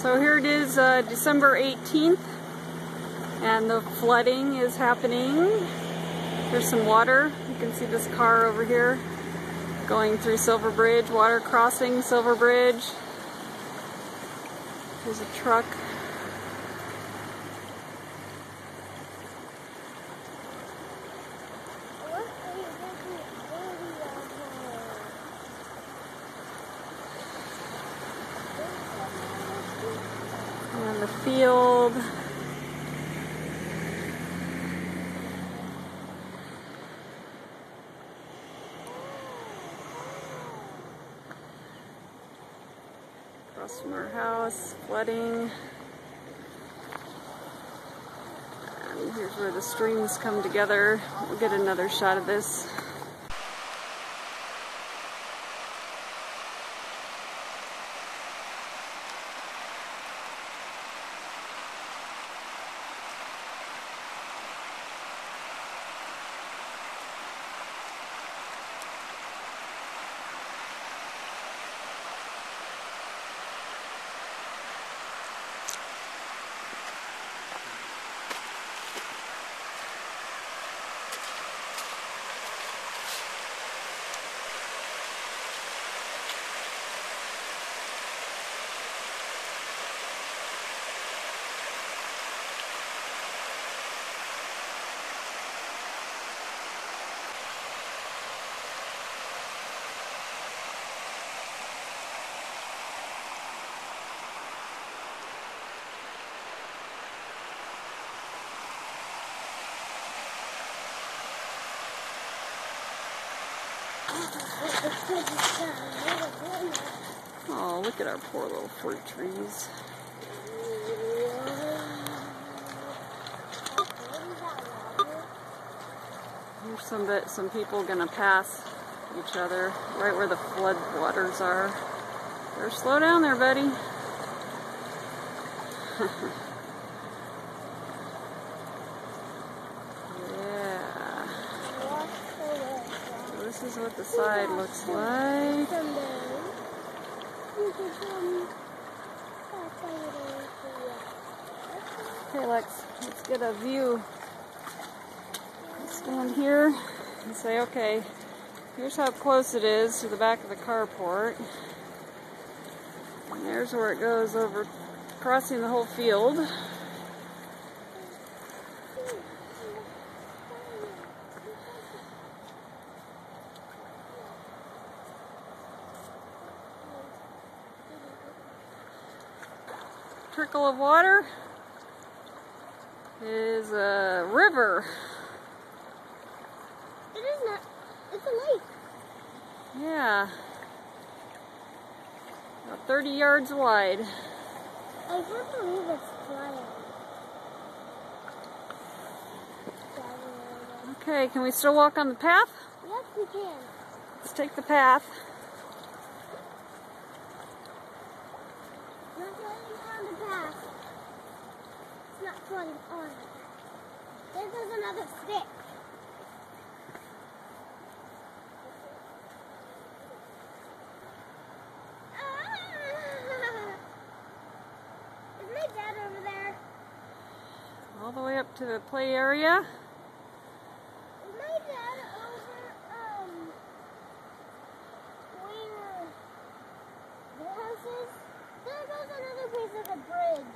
So here it is, December 18th, and the flooding is happening. There's some water. You can see this car over here going through Silver Bridge, water crossing Silver Bridge. There's a truck. And the field. Across from our house, flooding. And here's where the streams come together. We'll get another shot of this. Oh, look at our poor little fruit trees. Here's some people gonna pass each other right where the flood waters are. Better slow down there, buddy. This is what the side looks like. Okay, let's get a view. Let's stand here and say, okay, here's how close it is to the back of the carport. And there's where it goes over, crossing the whole field. Trickle of water is a river. It is not. It's a lake. Yeah. About 30 yards wide. I can't believe it's flooding. Okay, can we still walk on the path? Yes, we can. Let's take the path. It's not flooding on it. There goes another stick. Is my dad over there? All the way up to the play area. Is my dad over, where the house is? There goes another piece of the bridge.